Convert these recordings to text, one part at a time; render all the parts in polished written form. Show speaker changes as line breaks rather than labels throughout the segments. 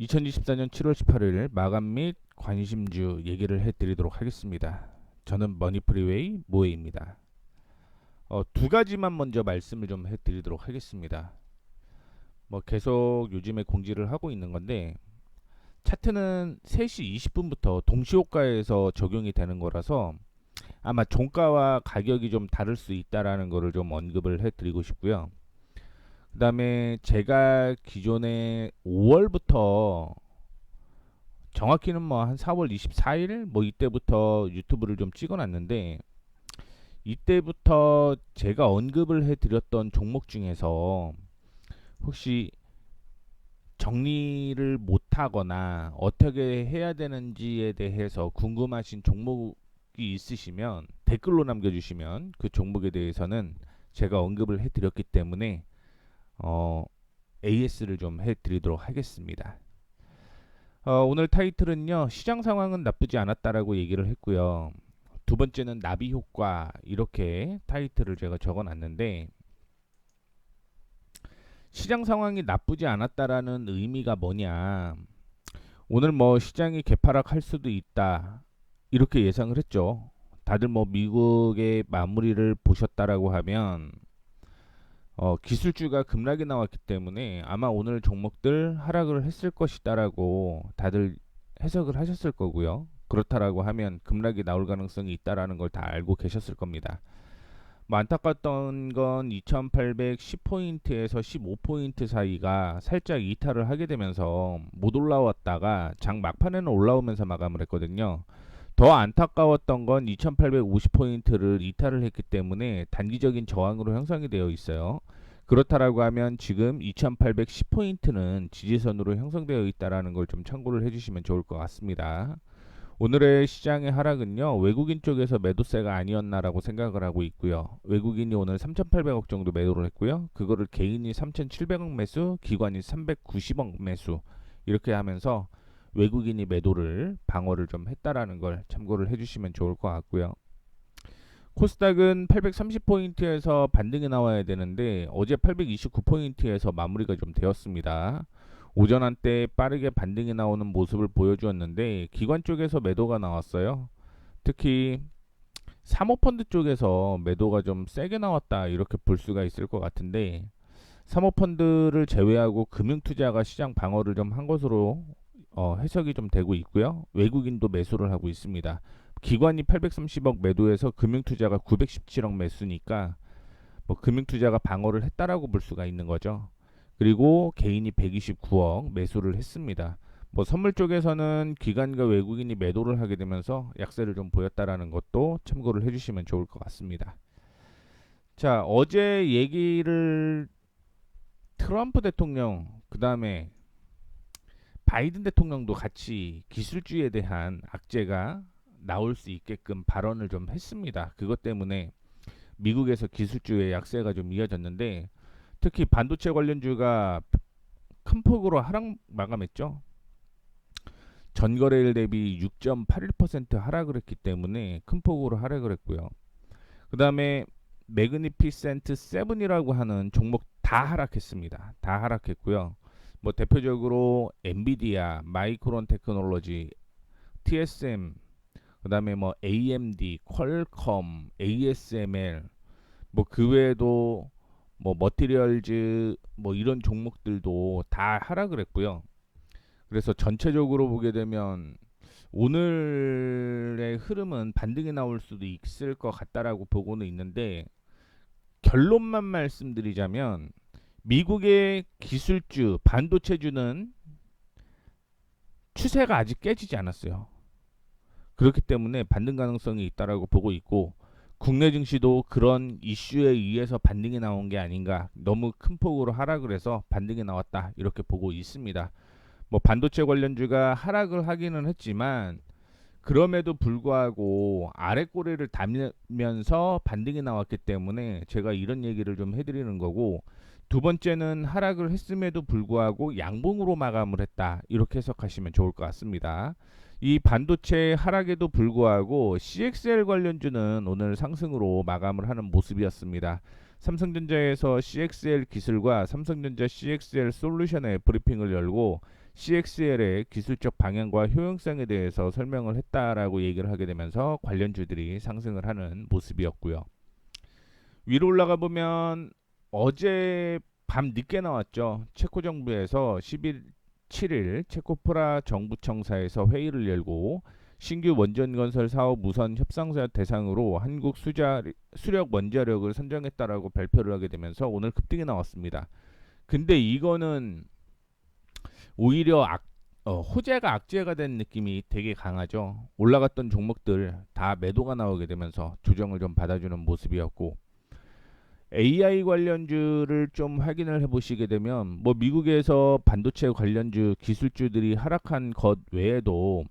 2024년 7월 18일 마감 및 관심주 얘기를 해드리도록 하겠습니다. 저는 머니프리웨이 모에입니다. 두 가지만 먼저 말씀을 좀 해드리도록 하겠습니다. 계속 요즘에 공지를 하고 있는 건데 차트는 3시 20분부터 동시호가에서 적용이 되는 거라서 아마 종가와 가격이 좀 다를 수 있다라는 거를 좀 언급을 해드리고 싶고요. 그 다음에 제가 기존에 5월부터 정확히는 한 4월 24일 이때부터 유튜브를 좀 찍어놨는데 이때부터 제가 언급을 해드렸던 종목 중에서 혹시 정리를 못하거나 어떻게 해야 되는지에 대해서 궁금하신 종목이 있으시면 댓글로 남겨주시면 그 종목에 대해서는 제가 언급을 해드렸기 때문에 AS를 좀 해드리도록 하겠습니다. 오늘 타이틀은요, 시장 상황은 나쁘지 않았다라고 얘기를 했고요. 두 번째는 나비 효과, 이렇게 타이틀을 제가 적어 놨는데 시장 상황이 나쁘지 않았다라는 의미가 뭐냐, 오늘 시장이 개파락할 수도 있다 이렇게 예상을 했죠. 다들 미국의 마무리를 보셨다라고 하면 기술주가 급락이 나왔기 때문에 아마 오늘 종목들 하락을 했을 것이다라고 다들 해석을 하셨을 거고요. 그렇다라고 하면 급락이 나올 가능성이 있다라는 걸 다 알고 계셨을 겁니다. 안타깝던 건 2810포인트에서 15포인트 사이가 살짝 이탈을 하게 되면서 못 올라왔다가 장 막판에는 올라오면서 마감을 했거든요. 더 안타까웠던 건 2850포인트를 이탈을 했기 때문에 단기적인 저항으로 형성이 되어 있어요. 그렇다라고 하면 지금 2810포인트는 지지선으로 형성되어 있다라는 걸 좀 참고를 해주시면 좋을 것 같습니다. 오늘의 시장의 하락은요, 외국인 쪽에서 매도세가 아니었나라고 생각을 하고 있고요. 외국인이 오늘 3,800억 정도 매도를 했고요. 그거를 개인이 3,700억 매수, 기관이 390억 매수, 이렇게 하면서 외국인이 매도를 방어를 좀 했다라는 걸 참고를 해주시면 좋을 것 같고요. 코스닥은 830포인트에서 반등이 나와야 되는데 어제 829포인트에서 마무리가 좀 되었습니다. 오전 한때 빠르게 반등이 나오는 모습을 보여주었는데 기관 쪽에서 매도가 나왔어요. 특히 사모펀드 쪽에서 매도가 좀 세게 나왔다 이렇게 볼 수가 있을 것 같은데, 사모펀드를 제외하고 금융투자가 시장 방어를 좀 한 것으로 해석이 좀 되고 있고요. 외국인도 매수를 하고 있습니다. 기관이 830억 매도해서 금융투자가 917억 매수니까 금융투자가 방어를 했다라고 볼 수가 있는 거죠. 그리고 개인이 129억 매수를 했습니다. 선물 쪽에서는 기관과 외국인이 매도를 하게 되면서 약세를 좀 보였다라는 것도 참고를 해주시면 좋을 것 같습니다. 자, 어제 얘기를 트럼프 대통령, 그 다음에 바이든 대통령도 같이 기술주에 대한 악재가 나올 수 있게끔 발언을 좀 했습니다. 그것 때문에 미국에서 기술주의 약세가 좀 이어졌는데 특히 반도체 관련주가 큰 폭으로 하락 마감했죠. 전거래일 대비 6.81% 하락을 했기 때문에 큰 폭으로 하락을 했고요. 그 다음에 매그니피센트 7이라고 하는 종목 다 하락했습니다. 다 하락했고요. 대표적으로 엔비디아, 마이크론 테크놀로지, TSM, 그 다음에 AMD, 퀄컴, ASML, 그 외에도 머티리얼즈 이런 종목들도 다 하락을 했고요. 그래서 전체적으로 보게 되면 오늘의 흐름은 반등이 나올 수도 있을 것 같다라고 보고는 있는데, 결론만 말씀드리자면 미국의 기술주, 반도체주는 추세가 아직 깨지지 않았어요. 그렇기 때문에 반등 가능성이 있다라고 보고 있고, 국내 증시도 그런 이슈에 의해서 반등이 나온 게 아닌가, 너무 큰 폭으로 하락을 해서 반등이 나왔다 이렇게 보고 있습니다. 반도체 관련주가 하락을 하기는 했지만 그럼에도 불구하고 아래 꼬리를 달면서 반등이 나왔기 때문에 제가 이런 얘기를 좀 해드리는 거고, 두 번째는 하락을 했음에도 불구하고 양봉으로 마감을 했다 이렇게 해석하시면 좋을 것 같습니다. 이 반도체 하락에도 불구하고 CXL 관련주는 오늘 상승으로 마감을 하는 모습이었습니다. 삼성전자에서 CXL 기술과 삼성전자 CXL 솔루션의 브리핑을 열고 CXL의 기술적 방향과 효용성에 대해서 설명을 했다라고 얘기를 하게 되면서 관련주들이 상승을 하는 모습이었고요. 위로 올라가 보면 어제 밤 늦게 나왔죠. 체코 정부에서 11, 7일 체코 프라 정부청사에서 회의를 열고 신규 원전 건설 사업 우선 협상사 대상으로 한국 수력 원자력을 선정했다라고 발표를 하게 되면서 오늘 급등이 나왔습니다. 근데 이거는 오히려 호재가 악재가 된 느낌이 되게 강하죠. 올라갔던 종목들 다 매도가 나오게 되면서 조정을 좀 받아주는 모습이었고, AI 관련주를 좀 확인을 해보시게 되면 뭐 미국에서 반도체 관련주 기술주들이 하락한 것 외에도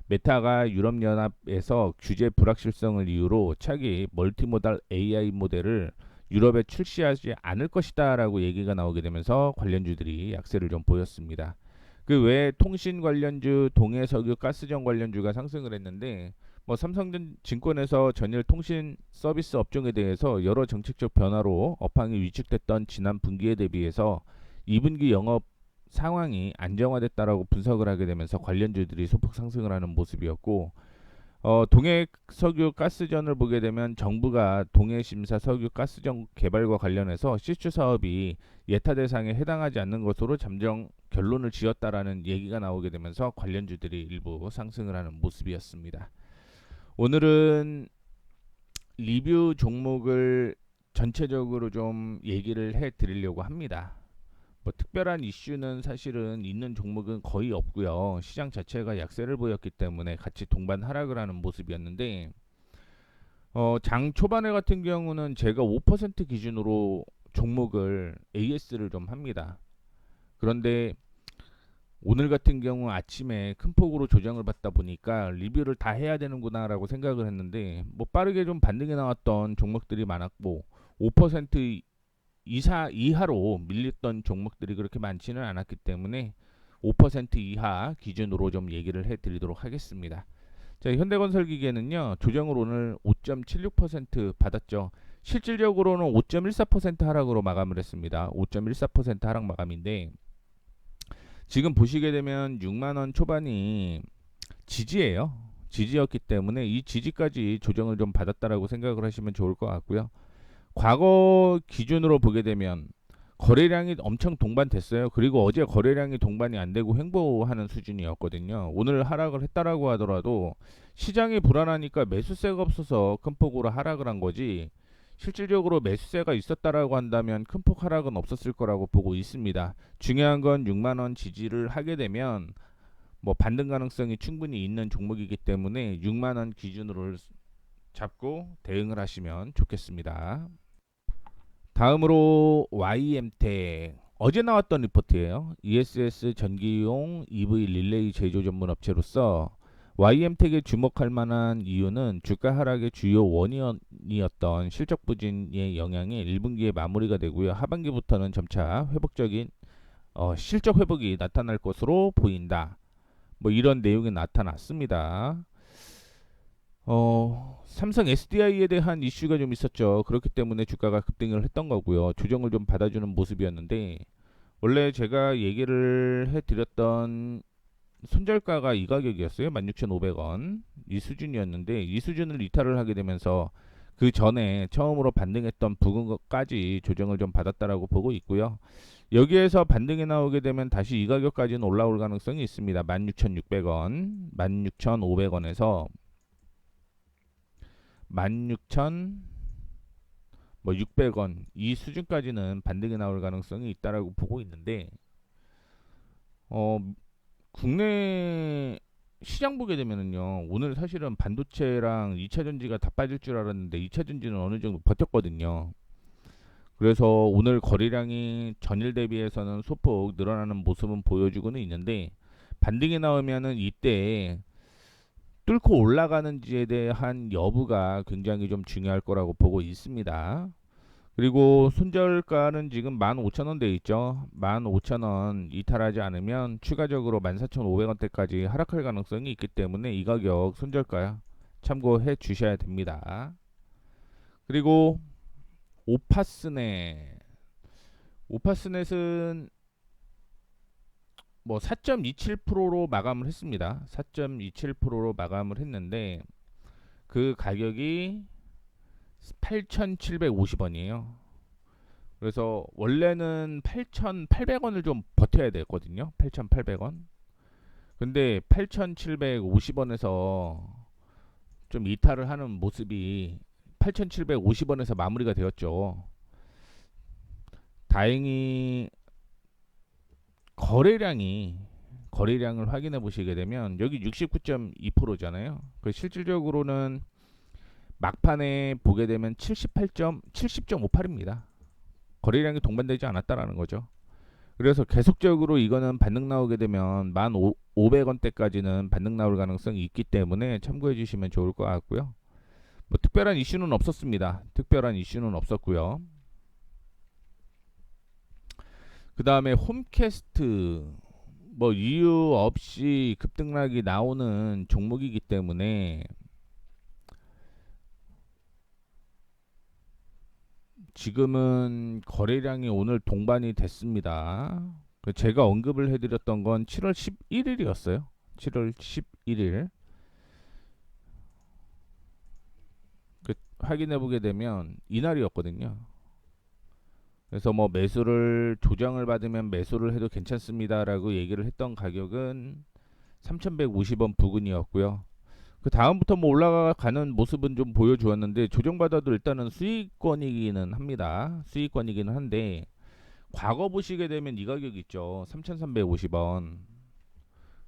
메타가 유럽연합에서 규제 불확실성을 이유로 차기 멀티모달 AI 모델을 유럽에 출시하지 않을 것이다라고 얘기가 나오게 되면서 관련주들이 약세를 좀 보였습니다. 그 외에 통신 관련주, 동해석유 가스전 관련주가 상승을 했는데 뭐 삼성증권에서 전일 통신 서비스 업종에 대해서 여러 정책적 변화로 업황이 위축됐던 지난 분기에 대비해서 2분기 영업 상황이 안정화됐다라고 분석을 하게 되면서 관련주들이 소폭 상승을 하는 모습이었고, 동해 석유 가스전을 보게 되면 정부가 동해 심사 석유 가스전 개발과 관련해서 시추 사업이 예타 대상에 해당하지 않는 것으로 잠정 결론을 지었다라는 얘기가 나오게 되면서 관련주들이 일부 상승을 하는 모습이었습니다. 오늘은 리뷰 종목을 전체적으로 좀 얘기를 해 드리려고 합니다. 뭐 특별한 이슈는 사실은 있는 종목은 거의 없고요. 시장 자체가 약세를 보였기 때문에 같이 동반 하락을 하는 모습이었는데, 장 초반에 같은 경우는 제가 5% 기준으로 종목을 AS를 좀 합니다. 그런데 오늘 같은 경우 아침에 큰 폭으로 조정을 받다 보니까 리뷰를 다 해야 되는구나라고 생각을 했는데, 뭐 빠르게 좀 반등이 나왔던 종목들이 많았고 5% 이하로 밀렸던 종목들이 그렇게 많지는 않았기 때문에 5% 이하 기준으로 좀 얘기를 해드리도록 하겠습니다. 자, 현대건설기계는요, 조정을 오늘 5.76% 받았죠. 실질적으로는 5.14% 하락으로 마감을 했습니다. 5.14% 하락 마감인데, 지금 보시게 되면 6만원 초반이 지지예요. 지지였기 때문에 이 지지까지 조정을 좀 받았다라고 생각을 하시면 좋을 것 같고요. 과거 기준으로 보게 되면 거래량이 엄청 동반됐어요. 그리고 어제 거래량이 동반이 안 되고 횡보하는 수준이었거든요. 오늘 하락을 했다라고 하더라도 시장이 불안하니까 매수세가 없어서 큰 폭으로 하락을 한 거지, 실질적으로 매수세가 있었다라고 한다면 큰 폭 하락은 없었을 거라고 보고 있습니다. 중요한 건 6만 원 지지를 하게 되면 뭐 반등 가능성이 충분히 있는 종목이기 때문에 6만 원 기준으로 잡고 대응을 하시면 좋겠습니다. 다음으로 YM텍, 어제 나왔던 리포트예요. ESS 전기용 EV 릴레이 제조 전문 업체로서 YM텍에 주목할 만한 이유는 주가 하락의 주요 원인이었던 실적 부진의 영향이 1분기에 마무리가 되고요. 하반기부터는 점차 회복적인 실적 회복이 나타날 것으로 보인다. 뭐 이런 내용이 나타났습니다. 삼성 SDI에 대한 이슈가 좀 있었죠. 그렇기 때문에 주가가 급등을 했던 거고요. 조정을 좀 받아주는 모습이었는데, 원래 제가 얘기를 해드렸던 손절가가 이 가격이었어요. 16,500원 이 수준이었는데, 이 수준을 이탈을 하게 되면서 그 전에 처음으로 반등했던 부근까지 조정을 좀 받았다라고 보고 있고요. 여기에서 반등이 나오게 되면 다시 이 가격까지는 올라올 가능성이 있습니다. 16,600원, 16,500원에서 16,600원 이 수준까지는 반등이 나올 가능성이 있다라고 보고 있는데, 어, 국내 시장 보게 되면은요, 오늘 사실은 반도체랑 2차 전지가 다 빠질 줄 알았는데 2차 전지는 어느 정도 버텼거든요. 그래서 오늘 거래량이 전일 대비해서는 소폭 늘어나는 모습은 보여주고는 있는데, 반등이 나오면은 이때 뚫고 올라가는지에 대한 여부가 굉장히 좀 중요할 거라고 보고 있습니다. 그리고 손절가는 지금 15,000원 돼 있죠. 15,000원 이탈하지 않으면 추가적으로 14,500원대까지 하락할 가능성이 있기 때문에 이 가격 손절가 참고해 주셔야 됩니다. 그리고 오파스넷. 오파스넷은 뭐 4.27%로 마감을 했습니다. 4.27%로 마감을 했는데 그 가격이 8,750원이에요. 그래서 원래는 8,800원을 좀 버텨야 됐거든요. 8,800원. 근데 8,750원에서 좀 이탈을 하는 모습이 8,750원에서 마무리가 되었죠. 다행히 거래량을 확인해 보시게 되면 여기 69.2%잖아요. 그 실질적으로는 막판에 보게 되면 70.58입니다. 거래량이 동반되지 않았다라는 거죠. 그래서 계속적으로 이거는 반등 나오게 되면 1,500원대까지는 반등 나올 가능성이 있기 때문에 참고해 주시면 좋을 것 같고요. 뭐 특별한 이슈는 없었습니다. 특별한 이슈는 없었고요. 그 다음에 홈캐스트 뭐 이유 없이 급등락이 나오는 종목이기 때문에 지금은 거래량이 오늘 동반이 됐습니다. 제가 언급을 해드렸던 건 7월 11일이었어요. 7월 11일. 확인해 보게 되면 이날이었거든요. 그래서 뭐 매수를 조정을 받으면 매수를 해도 괜찮습니다라고 얘기를 했던 가격은 3,150원 부근이었고요. 그 다음부터 뭐 올라가는 모습은 좀 보여주었는데 조정받아도 일단은 수익권이기는 합니다. 수익권이기는 한데 과거 보시게 되면 이 가격 있죠. 3,350원.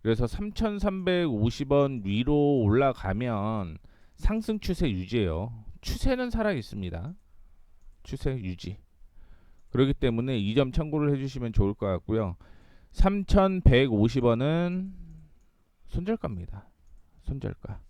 그래서 3,350원 위로 올라가면 상승 추세 유지예요. 추세는 살아 있습니다. 추세 유지. 그렇기 때문에 이 점 참고를 해주시면 좋을 것 같고요. 3,150원은 손절가입니다. 손절가.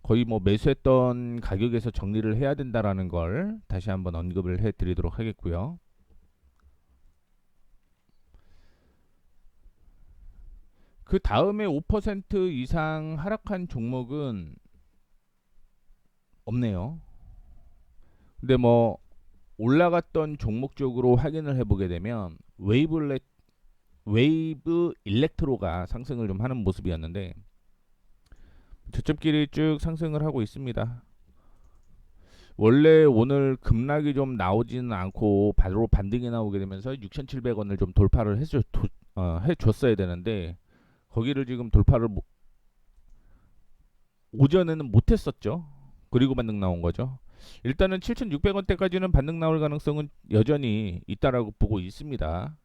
거의 뭐 매수했던 가격에서 정리를 해야 된다라는 걸 다시 한번 언급을 해드리도록 하겠고요. 그 다음에 5% 이상 하락한 종목은 없네요. 근데 뭐 올라갔던 종목 쪽으로 확인을 해보게 되면 웨이브 일렉트로가 상승을 좀 하는 모습이었는데 저점끼리 쭉 상승을 하고 있습니다. 원래 오늘 급락이 좀 나오지는 않고 바로 반등이 나오게 되면서 6,700원을 좀 돌파를 해줬어야 되는데 거기를 지금 돌파를 오전에는 못했었죠. 그리고 반등 나온 거죠. 일단은 7,600원대까지는 반등 나올 가능성은 여전히 있다라고 보고 있습니다.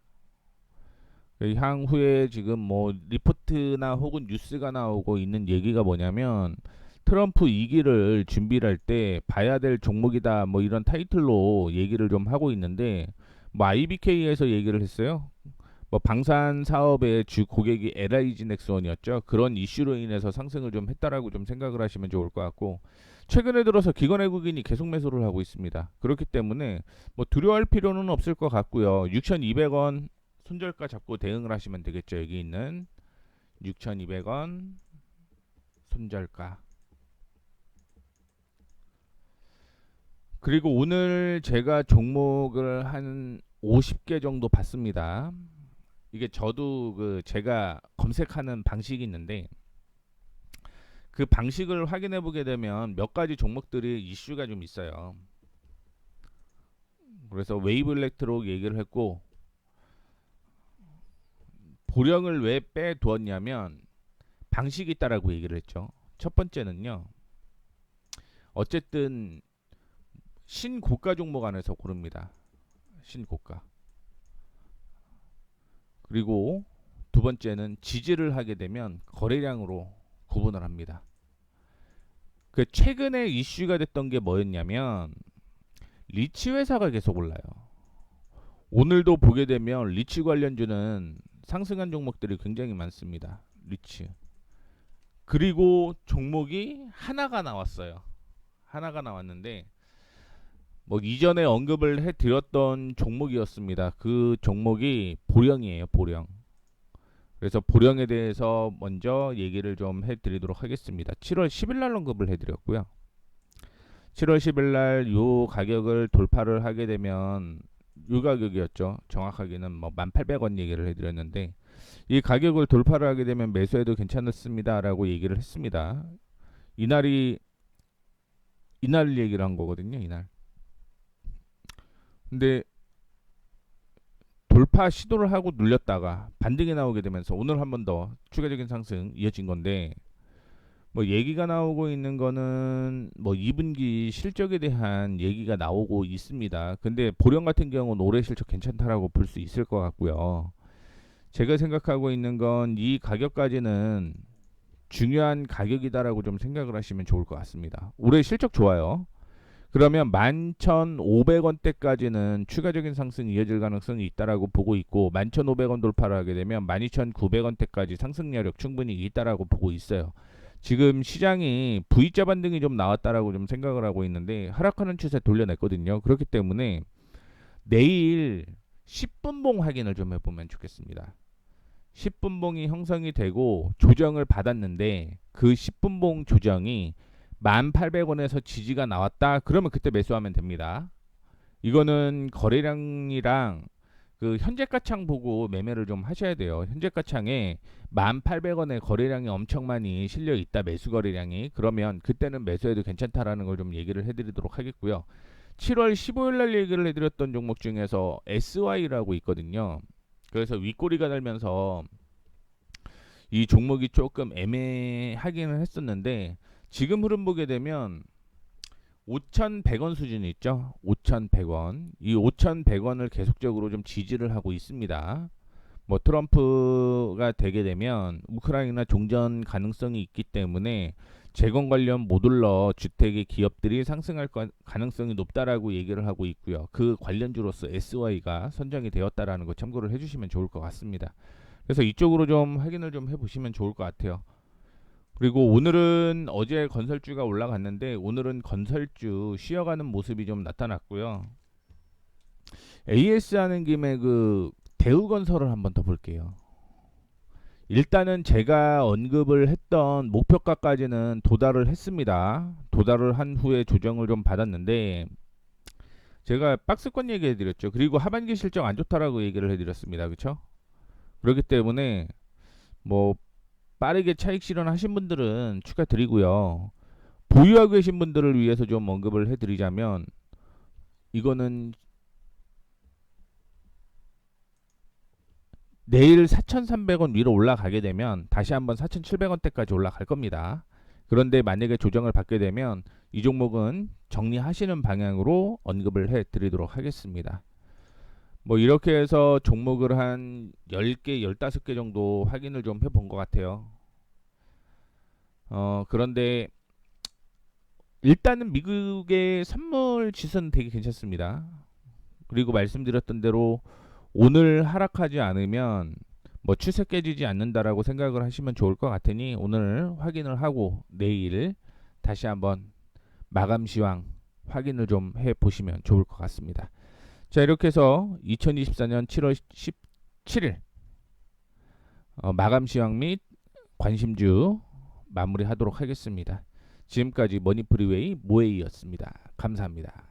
향후에 지금 뭐 리포트나 혹은 뉴스가 나오고 있는 얘기가 뭐냐면 트럼프 2기를 준비를 할 때 봐야 될 종목이다 뭐 이런 타이틀로 얘기를 좀 하고 있는데 뭐 IBK에서 얘기를 했어요. 뭐 방산 사업의 주 고객이 LIG 넥스원이었죠. 그런 이슈로 인해서 상승을 좀 했다라고 좀 생각을 하시면 좋을 것 같고 최근에 들어서 기관 외국인이 계속 매수를 하고 있습니다. 그렇기 때문에 뭐 두려워할 필요는 없을 것 같고요. 6,200원 손절가 잡고 대응을 하시면 되겠죠. 여기 있는 6,200원 손절가. 그리고 오늘 제가 종목을 한 50개 정도 봤습니다. 이게 저도 그 제가 검색하는 방식이 있는데 그 방식을 확인해 보게 되면 몇 가지 종목들이 이슈가 좀 있어요. 그래서 웨이브 일렉트로 얘기를 했고 보령을 왜 빼두었냐면 방식이 있다라고 얘기를 했죠. 첫 번째는요. 어쨌든 신고가 종목 안에서 고릅니다. 신고가. 그리고 두 번째는 지지를 하게 되면 거래량으로 구분을 합니다. 그 최근에 이슈가 됐던 게 뭐였냐면 리치 회사가 계속 올라요. 오늘도 보게 되면 리치 관련주는 상승한 종목들이 굉장히 많습니다. 리치. 그리고 종목이 하나가 나왔어요. 하나가 나왔는데 뭐 이전에 언급을 해드렸던 종목이었습니다. 그 종목이 보령이에요. 보령. 그래서 보령에 대해서 먼저 얘기를 좀 해드리도록 하겠습니다. 7월 10일 날 언급을 해드렸고요. 7월 10일 날 요 가격을 돌파를 하게 되면 요 가격이었죠. 정확하게는 뭐 1,800원 얘기를 해드렸는데 이 가격을 돌파를 하게 되면 매수해도 괜찮습니다라고 얘기를 했습니다. 이날이 이날 얘기를 한 거거든요. 이날. 근데 돌파 시도를 하고 눌렸다가 반등이 나오게 되면서 오늘 한 번 더 추가적인 상승 이어진 건데 뭐 얘기가 나오고 있는 거는 뭐 2분기 실적에 대한 얘기가 나오고 있습니다. 근데 보령 같은 경우는 올해 실적 괜찮다라고 볼 수 있을 것 같고요. 제가 생각하고 있는 건 이 가격까지는 중요한 가격이다라고 좀 생각을 하시면 좋을 것 같습니다. 올해 실적 좋아요. 그러면 11,500원대까지는 추가적인 상승이 이어질 가능성이 있다라고 보고 있고 11,500원 돌파를 하게 되면 12,900원대까지 상승 여력 충분히 있다라고 보고 있어요. 지금 시장이 V자 반등이 좀 나왔다라고 좀 생각을 하고 있는데 하락하는 추세 돌려냈거든요. 그렇기 때문에 내일 10분봉 확인을 좀 해보면 좋겠습니다. 10분봉이 형성이 되고 조정을 받았는데 그 10분봉 조정이 1,800원에서 지지가 나왔다. 그러면 그때 매수하면 됩니다. 이거는 거래량이랑 그 현재가창 보고 매매를 좀 하셔야 돼요. 현재가창에 1,800원의 거래량이 엄청 많이 실려 있다. 매수 거래량이. 그러면 그때는 매수해도 괜찮다라는 걸 좀 얘기를 해드리도록 하겠고요. 7월 15일 날 얘기를 해드렸던 종목 중에서 SY라고 있거든요. 그래서 윗꼬리가 달면서 이 종목이 조금 애매하기는 했었는데 지금 흐름 보게 되면 5,100원 수준이 있죠. 5,100원. 이 5,100원을 계속적으로 좀 지지를 하고 있습니다. 뭐 트럼프가 되게 되면 우크라이나 종전 가능성이 있기 때문에 재건 관련 모듈러 주택의 기업들이 상승할 가능성이 높다라고 얘기를 하고 있고요. 그 관련주로서 SY가 선정이 되었다라는 거 참고를 해주시면 좋을 것 같습니다. 그래서 이쪽으로 좀 확인을 좀 해보시면 좋을 것 같아요. 그리고 오늘은 어제 건설주가 올라갔는데 오늘은 건설주 쉬어가는 모습이 좀 나타났고요. AS 하는 김에 그 대우건설을 한번 더 볼게요. 일단은 제가 언급을 했던 목표가까지는 도달을 했습니다. 도달을 한 후에 조정을 좀 받았는데 제가 박스권 얘기해 드렸죠. 그리고 하반기 실적 안 좋다라고 얘기를 해 드렸습니다. 그렇죠? 그렇기 때문에 뭐 빠르게 차익 실현하신 분들은 축하드리고요. 보유하고 계신 분들을 위해서 좀 언급을 해드리자면 이거는 내일 4,300원 위로 올라가게 되면 다시 한번 4,700원대까지 올라갈 겁니다. 그런데 만약에 조정을 받게 되면 이 종목은 정리하시는 방향으로 언급을 해드리도록 하겠습니다. 뭐 이렇게 해서 종목을 한 10개, 15개 정도 확인을 좀 해본 것 같아요. 그런데 일단은 미국의 선물 지수는 되게 괜찮습니다. 그리고 말씀드렸던 대로 오늘 하락하지 않으면 뭐 추세 깨지지 않는다라고 생각을 하시면 좋을 것 같으니 오늘 확인을 하고 내일 다시 한번 마감 시황 확인을 좀 해보시면 좋을 것 같습니다. 자, 이렇게 해서 2024년 7월 17일 마감 시황 및 관심주 마무리하도록 하겠습니다. 지금까지 머니프리웨이 모에이였습니다. 감사합니다.